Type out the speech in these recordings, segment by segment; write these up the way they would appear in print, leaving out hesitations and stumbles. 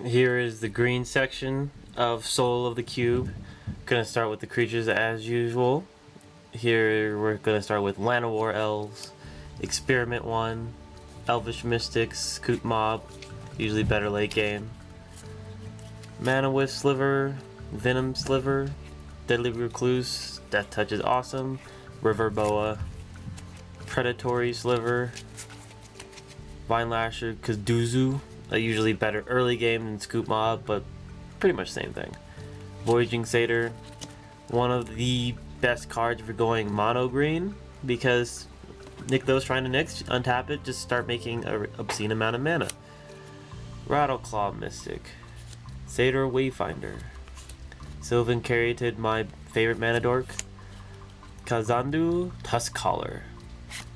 Here is the green section of Soul of the Cube. Gonna start with the creatures as usual. Here we're gonna start with Llanowar Elves, Experiment 1, Elvish Mystics, Scoot Mob, usually better late game. Mana Wisp Sliver, Venom Sliver, Deadly Recluse, Death Touch is awesome, River Boa, Predatory Sliver, Vine Lasher, Kuduzu, usually better early game than Scoop Mob, but pretty much same thing. Voyaging Satyr, one of the best cards for going mono green, because Nykthos trying to Nyx, untap it, just start making an obscene amount of mana. Rattleclaw Mystic, Satyr Wayfinder, Sylvan Caryatid, my favorite mana dork, Kazandu Tuskcaller,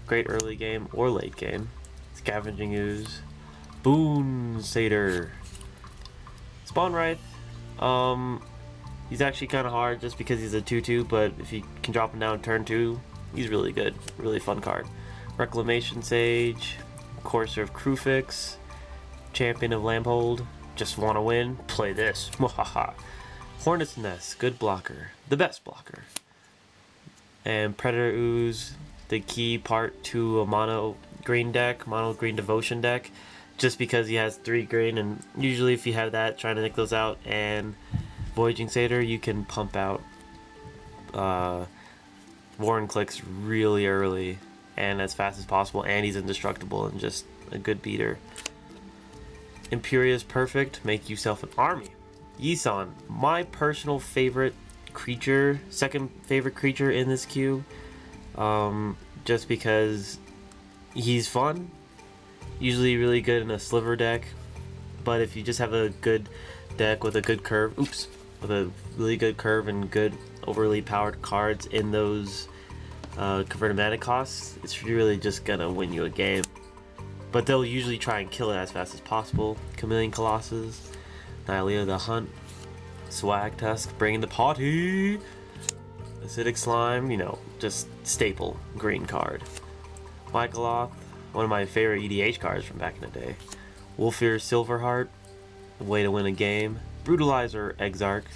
great early game or late game. Scavenging Ooze, Boon Satyr, Spawn Wraith. He's actually kind of hard just because he's a 2/2, but if you can drop him down turn 2, he's really good. Really fun card. Reclamation Sage, Courser of Kruphix, Champion of Lamphold. Just want to win? Play this. Hornet's Nest, good blocker. The best blocker. And Predator Ooze, the key part to a mono green deck, mono green devotion deck, just because he has 3 green, and usually if you have that, trying to nick those out, and Voyaging Satyr, you can pump out Vorinclex really early and as fast as possible, and he's indestructible and just a good beater. Imperious Perfect, make yourself an army. Yisan, my personal favorite creature, second favorite creature in this queue, just because he's fun, usually really good in a sliver deck, but if you just have a good deck with a good curve, with a really good curve and good overly powered cards in those converted mana costs, it's really just gonna win you a game. But they'll usually try and kill it as fast as possible. Chameleon Colossus, Nylea the Hunt, Swag Tusk, bringing the party, Acidic Slime, just staple green card. Michaeloth, one of my favorite EDH cards from back in the day. Wolfir Silverheart, way to win a game. Brutalizer Exarch,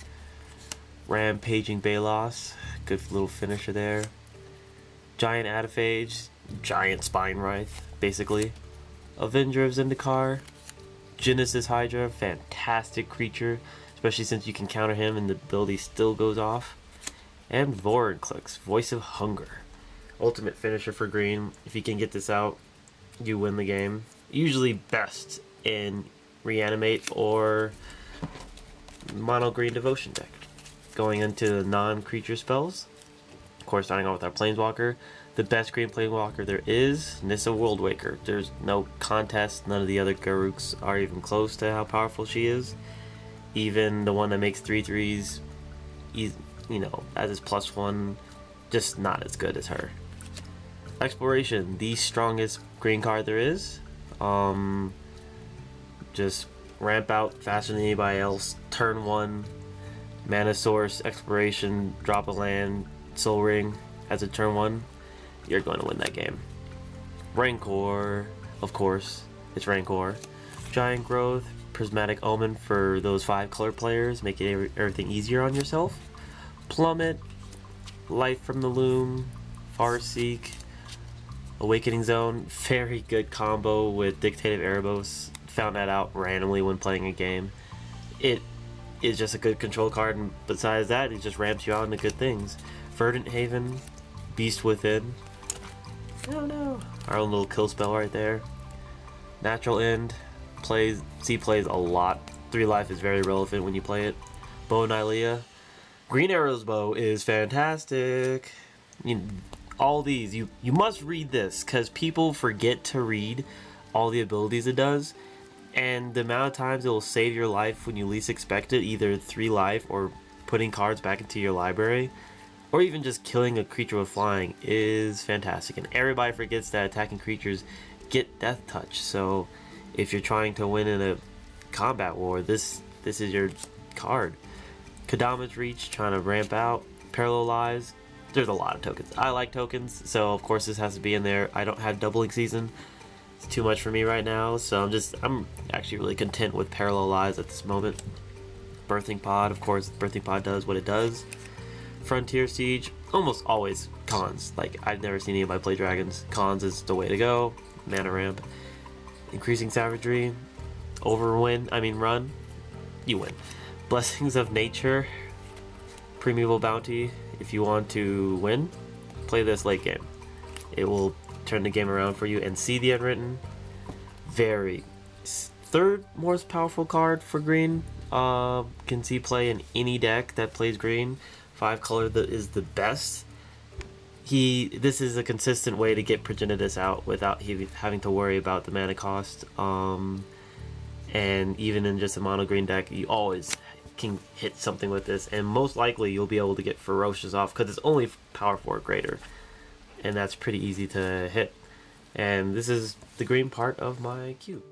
Rampaging Balos, good little finisher there. Giant Ataphage, Giant Spine Wraith, basically. Avenger of Zendikar, Genesis Hydra, fantastic creature, especially since you can counter him and the ability still goes off. And Vorinclex, Voice of Hunger, ultimate finisher for green. If you can get this out, you win the game. Usually best in Reanimate or mono green devotion deck. Going into non-creature spells, of course starting off with our Planeswalker, the best green Planeswalker there is, Nissa Worldwaker. There's no contest, none of the other Garuks are even close to how powerful she is. Even the one that makes 3/3s, as his +1, just not as good as her. Exploration, the strongest green card there is. Just ramp out faster than anybody else. Turn 1, mana source, exploration, drop a land, Soul Ring as a turn 1. You're going to win that game. Rancor, of course, it's Rancor. Giant Growth, Prismatic Omen for those 5 color players, making everything easier on yourself. Plummet, Life from the Loom, Farseek, Awakening Zone, very good combo with Dictative Erebos. Found that out randomly when playing a game. It is just a good control card, and besides that, it just ramps you out into good things. Verdant Haven, Beast Within. Oh no. Our own little kill spell right there. Natural End, plays a lot. 3 life is very relevant when you play it. Bow Nylea. Green Arrow's bow is fantastic. All these, you must read this, because people forget to read all the abilities it does, and the amount of times it will save your life when you least expect it, either 3 life or putting cards back into your library, or even just killing a creature with flying, is fantastic. And everybody forgets that attacking creatures get Death Touch, so if you're trying to win in a combat war, this is your card. Kadama's Reach, trying to ramp out. Parallelize, there's a lot of tokens. I like tokens, so of course this has to be in there. I don't have Doubling Season, It's too much for me right now, so I'm actually really content with Parallel Lives at this moment. Birthing Pod, of course, Birthing Pod does what it does. Frontier Siege, almost always cons. Like, I've never seen anybody play dragons. Cons is the way to go. Mana ramp. Increasing Savagery. Run. You win. Blessings of Nature. Primeval Bounty. If you want to win, play this late game. It will turn the game around for you. And See the Unwritten. Third most powerful card for green. Can see play in any deck that plays green. 5 color that is the best. This is a consistent way to get Progenitus out without having to worry about the mana cost. And even in just a mono green deck, you always can hit something with this, and most likely you'll be able to get Ferocious off because it's only power 4 greater, and that's pretty easy to hit. And this is the green part of my cube.